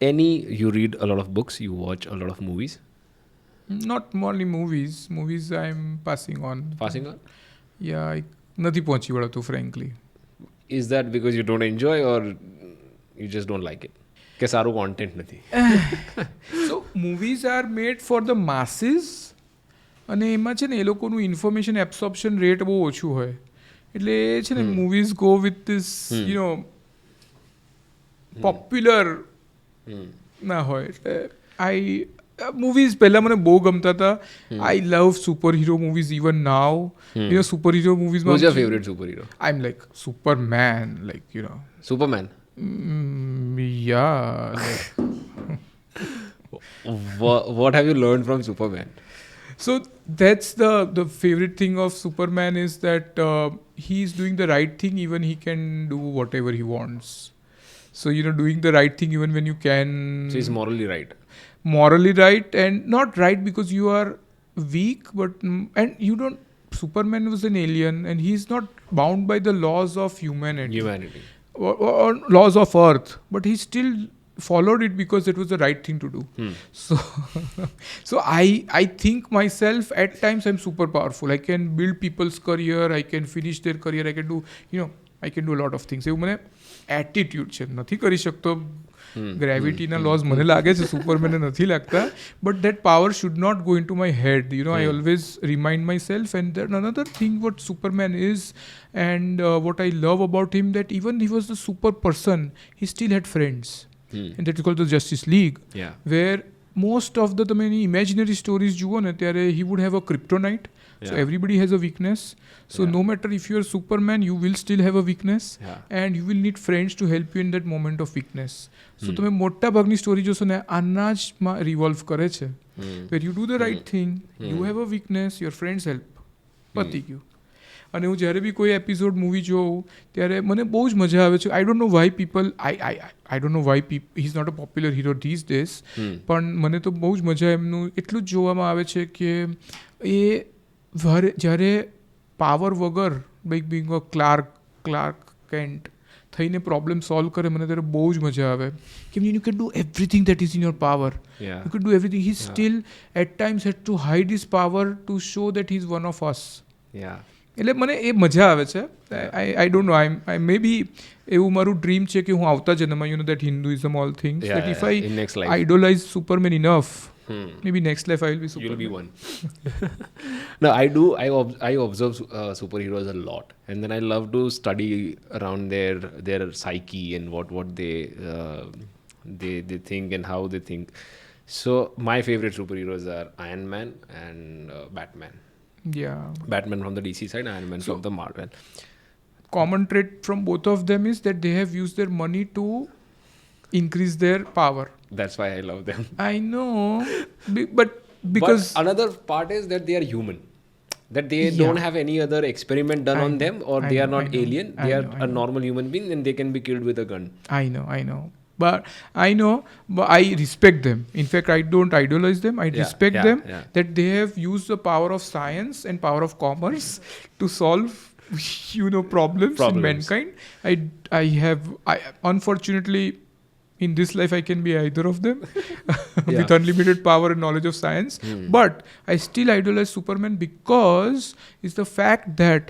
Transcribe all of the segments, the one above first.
You read a lot of books, you watch a lot of movies. Not only movies. Movies I'm passing on. Passing on? Yeah, નથી પહોંચી વળતું frankly. Is that because you don't enjoy or you just don't like it? કે સારું content નથી. So movies are made for the masses અને એમાં છે ને એ લોકોનું ઇન્ફોર્મેશન એબ્સોર્પ્શન રેટ બહુ ઓછું હોય એટલે છે ને movies go with this you know popular ના હોય એટલે મૂવીઝ પહેલા મને બહુ ગમતા હતા. I love superhero movies even now. You know superhero મૂવીઝમાં Who's your favorite superhero? I am like Superman like you know Superman. Yeah. Like, What have you learned from Superman? so that's the favorite thing of Superman is that he's doing the right thing even he can do whatever he wants. So doing the right thing even when you can. So he's morally right. Morally right and not right because you are weak, but and you don't. Superman was an alien and he's not bound by the laws of humanity. Or laws of Earth, but he still followed it because it was the right thing to do. So I think myself at times I'm super powerful. I can build people's career, I can finish their career, I can do I can do a lot of things. એવું મને attitude છે, નથી કરી શકતો. ગ્રેવિટીના lose મને લાગે છે, સુપરમેનને નથી લાગતા. But that power should not go into my head. I always remind myself. And then another thing what Superman is and what I love about him, that even he was the super person, he still had friends. And that is called the Justice League. Yeah. Where most of the તમે imaginary stories જુઓ ને ત્યારે he would have a kryptonite. So everybody has a weakness. So no matter if you are Superman, you will still have a weakness. And you will need friends to help you in that moment of weakness. So તમે મોટા ભાગની story જોશો ને આના જ માં revolve કરે છે. Where you do the right thing, you have a weakness, your friends help. પતી ગયું. અને હું જ્યારે બી કોઈ એપિસોડ મૂવી જોઉં ત્યારે મને બહુ જ મજા આવે છે. I don't know why people I don't know why he is not a popular hero these days. પણ મને તો બહુ જ મજા એમનું એટલું જ જોવામાં આવે છે કે એ જ્યારે પાવર વગર like being a Clark Kent થઈને પ્રોબ્લેમ સોલ્વ કરે મને ત્યારે બહુ જ મજા આવે. કે you can do everything that is in your power. You can do everything. He still at times had to hide his power to show that he is one of us. એટલે મને એ મજા આવે છે. આઈ ડોન્ટ નો આઈ મે બી એવું મારું dream છે કે હું આવતા જન્મમાં that Hinduism all things that if I idolize Superman enough, maybe next life I will be Superman. You'll be one. No, I do. I observe superheroes a lot, and then I love to study around their psyche and what they think and how they think. So my favorite superheroes are Iron Man and Batman. Yeah. Batman from the DC side, Iron Man from the Marvel. Common trait from both of them is that they have used their money to increase their power. That's why I love them. I know, but because another part is that they are human. That they don't have any other experiment done on them, or they are not alien. They are a normal human being, and they can be killed with a gun. I know. But I respect them. In fact, I don't idolize them. I respect them that they have used the power of science and power of commerce to solve problems in mankind. I unfortunately in this life I can be either of them with unlimited power and knowledge of science. But I still idolize Superman because it's the fact that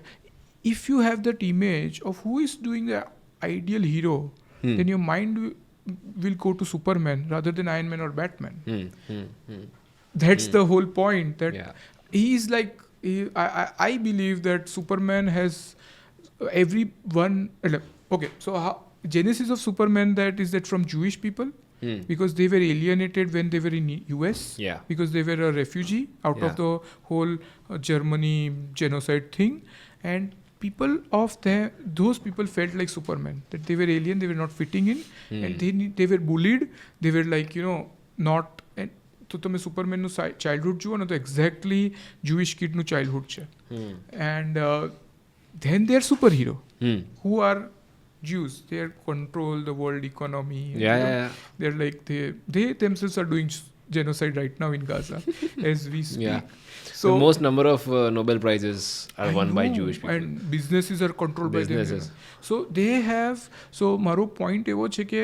if you have that image of who is doing the ideal hero, then your mind will go to Superman rather than Iron Man or Batman. That's the whole point. That he is like, I believe that Superman has everyone. Okay, so genesis of Superman is that from Jewish people, because they were alienated when they were in US, because they were a refugee out of the whole Germany genocide thing, and people of those people felt like Superman, that they were alien, they were not fitting in, and they were bullied, they were like not. And તો તમે સુપરમેનનું childhood જુઓ ને તો exactly જુઇશ કિડનું childhood છે. And then they are super hero who are Jews. They control the world economy. They're like they themselves are doing genocide right now in Gaza as we speak. So the most number of Nobel Prizes are won by Jewish people. And businesses are controlled by them. So they have. So મારો point એવો છે કે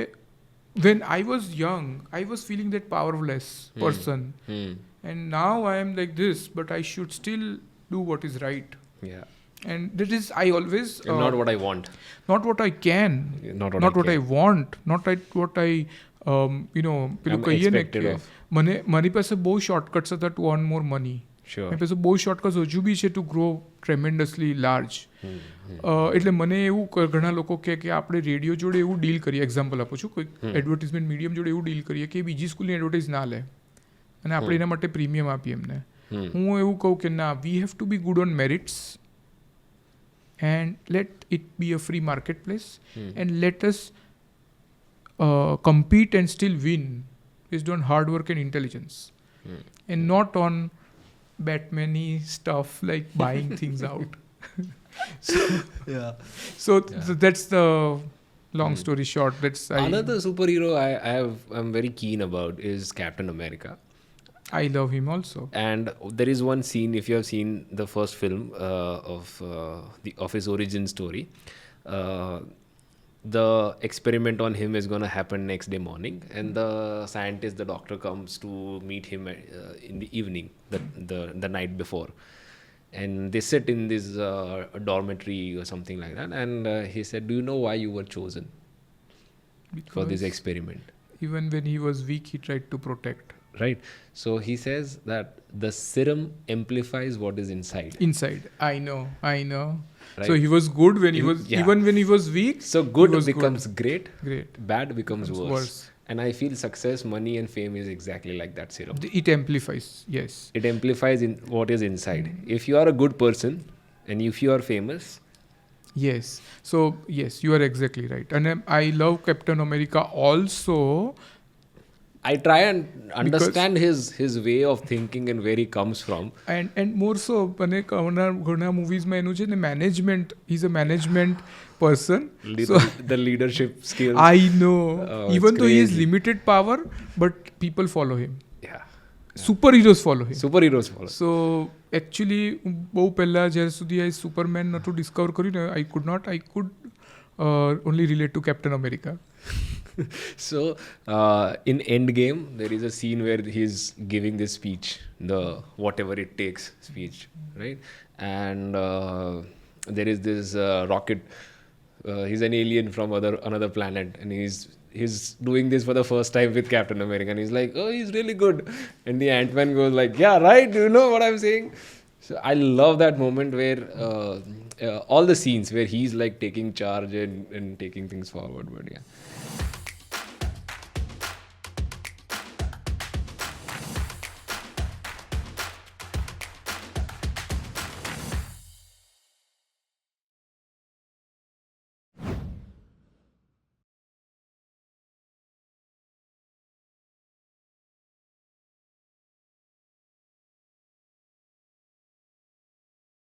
when I was young, I was feeling that powerless person. And now I am like this, but I should still do what is right. Yeah. And that is, I always... And not what I want. Not what I can. Not what I want. Not what I, I'm expected of. મારી પાસે બહુ shortcuts હતા to earn more money. Sure. મારી પાસે બહુ shortcuts હજુ બી છે to grow tremendously large. એટલે મને એવું ઘણા લોકો કહે કે આપણે રેડિયો જોડે એવું ડીલ કરીએ, એક્ઝામ્પલ આપું છું, કોઈ એડવર્ટિઝમેન્ટ મીડિયમ જોડે એવું ડીલ કરીએ કે બીજી સ્કૂલની એડવર્ટાઇઝ ના લે અને આપણે એના માટે પ્રીમિયમ આપીએ એમને. હું એવું કહું કે ના, we have to B good on merits and let it be a free marketplace and let us compete and still win based on hard work and intelligence and not on Batman-y stuff like buying things out. So that's the long story short. Another superhero I'm very keen about is Captain America. I love him also. And there is one scene, if you have seen the first film of his origin story, the experiment on him is going to happen next day morning, and the doctor comes to meet him in the evening, the night before, and they sit in this dormitory or something like that, and he said, do you know why you were chosen for this experiment? Even when he was weak, he tried to protect. Right. So he says that the serum amplifies what is inside. I know. Right? So he was good when he was, even when he was weak. So good becomes great. Bad becomes worse. And I feel success, money and fame is exactly like that serum. It amplifies, yes. It amplifies in what is inside. If you are a good person and if you are famous. Yes. So yes, you are exactly right. And I love Captain America also. I try and understand his way of thinking and where he comes from. And more so, મને ઘણા મૂવીઝમાં એનું છે ને, management, he's a management person. The leadership skills. I know. Even though he has limited power, but people follow him. Yeah. Superheroes follow him. So actually, બહુ પહેલા જ્યાં સુધી I Superman નહોતું ડિસ્કવર કર્યું ને, I could only relate to Captain America. So in Endgame, there is a scene where he's giving this speech, the whatever it takes speech, right? And there is this rocket. He's an alien from another planet, and he's doing this for the first time with Captain America, and he's like, oh, he's really good. And the Ant-Man goes like, yeah, right, do you know what I'm saying? So I love that moment where all the scenes where he's like taking charge and taking things forward. But yeah.